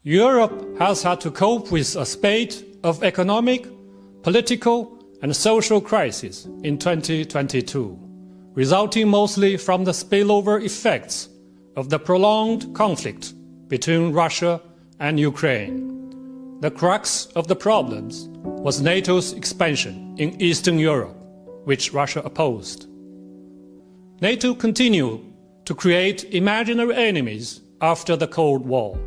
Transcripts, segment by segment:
Europe has had to cope with a spate of economic, political and social crises in 2022, resulting mostly from the spillover effects of the prolonged conflict between Russia and Ukraine. The crux of the problems was NATO's expansion in Eastern Europe, which Russia opposed. NATO continued to create imaginary enemies after the Cold War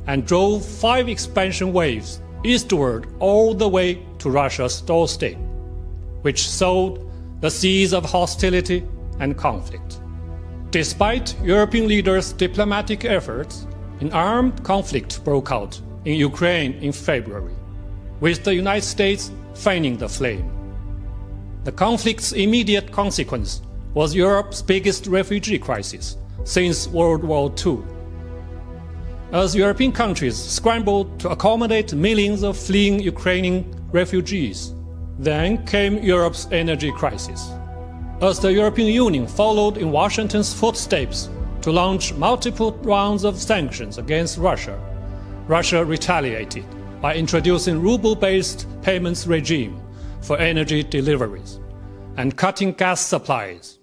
and drove 5 expansion waves eastward all the way to Russia's doorstep, which sowed the seeds of hostility and conflict. Despite European leaders' diplomatic efforts, an armed conflict broke out in Ukraine in February, with the United States fanning the flame. The conflict's immediate consequence was Europe's biggest refugee crisis since World War II. As European countries scrambled to accommodate millions of fleeing Ukrainian refugees, then came Europe's energy crisis. As the European Union followed in Washington's footsteps to launch multiple rounds of sanctions against Russia, Russia retaliated by introducing ruble-based payments regime for energy deliveries and cutting gas supplies.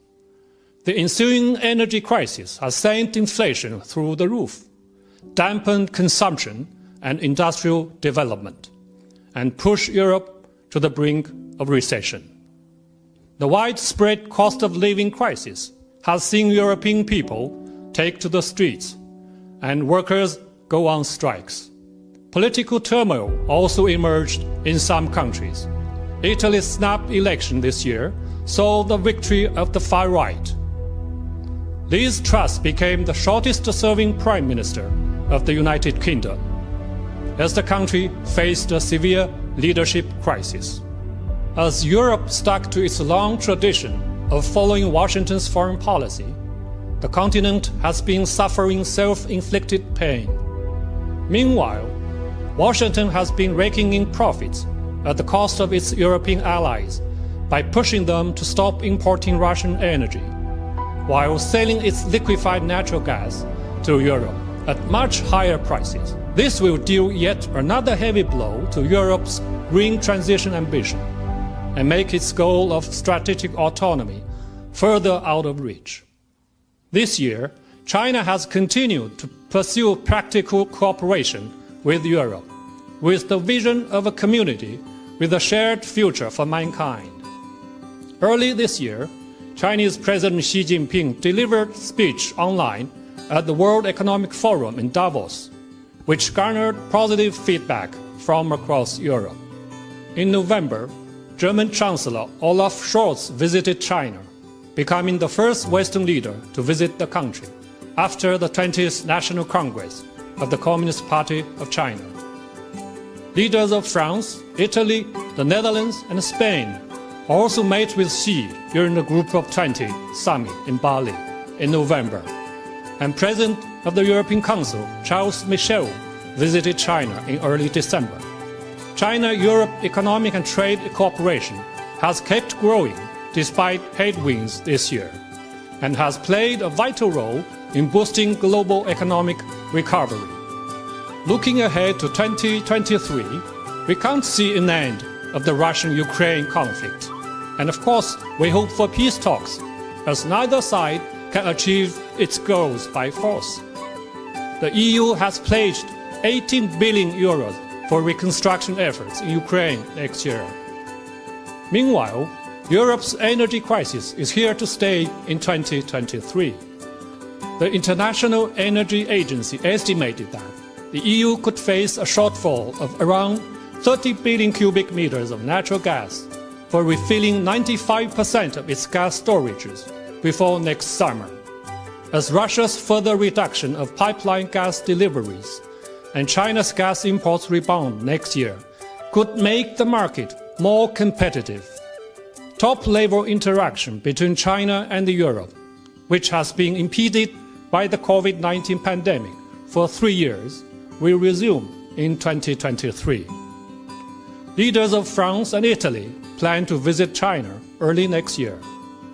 The ensuing energy crisis has sent inflation through the roof, dampened consumption and industrial development, and pushed Europe to the brink of recession. The widespread cost of living crisis has seen European people take to the streets and workers go on strikes. Political turmoil also emerged in some countries. Italy's snap election this year saw the victory of the far right. Liz Truss became the shortest-serving Prime Minister of the United Kingdom as the country faced a severe leadership crisis. As Europe stuck to its long tradition of following Washington's foreign policy, the continent has been suffering self-inflicted pain. Meanwhile, Washington has been raking in profits at the cost of its European allies by pushing them to stop importing Russian energy, while selling its liquefied natural gas to Europe at much higher prices. This will deal yet another heavy blow to Europe's green transition ambition and make its goal of strategic autonomy further out of reach. This year, China has continued to pursue practical cooperation with Europe, with the vision of a community with a shared future for mankind. Early this year, Chinese President Xi Jinping delivered a speech online at the World Economic Forum in Davos, which garnered positive feedback from across Europe. In November, German Chancellor Olaf Scholz visited China, becoming the first Western leader to visit the country after the 20th National Congress of the Communist Party of China. Leaders of France, Italy, the Netherlands, and Spain also met with Xi during the Group of 20 summit in Bali in November, and President of the European Council, Charles Michel, visited China in early December. China-Europe economic and trade cooperation has kept growing despite headwinds this year, and has played a vital role in boosting global economic recovery. Looking ahead to 2023, we can't see an end of the Russian-Ukraine conflict. And of course, we hope for peace talks, as neither side can achieve its goals by force. The EU has pledged 18 billion euros for reconstruction efforts in Ukraine next year. Meanwhile, Europe's energy crisis is here to stay in 2023. The International Energy Agency estimated that the EU could face a shortfall of around 30 billion cubic meters of natural gas for refilling 95% of its gas storages before next summer, as Russia's further reduction of pipeline gas deliveries and China's gas imports rebound next year could make the market more competitive. Top-level interaction between China and Europe, which has been impeded by the COVID-19 pandemic for 3 years, will resume in 2023. Leaders of France and Italy plan to visit China early next year.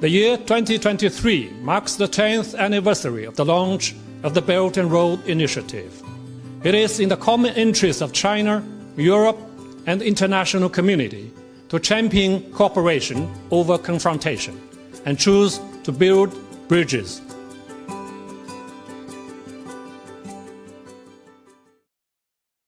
The year 2023 marks the 10th anniversary of the launch of the Belt and Road Initiative. It is in the common interest of China, Europe, and the international community to champion cooperation over confrontation and choose to build bridges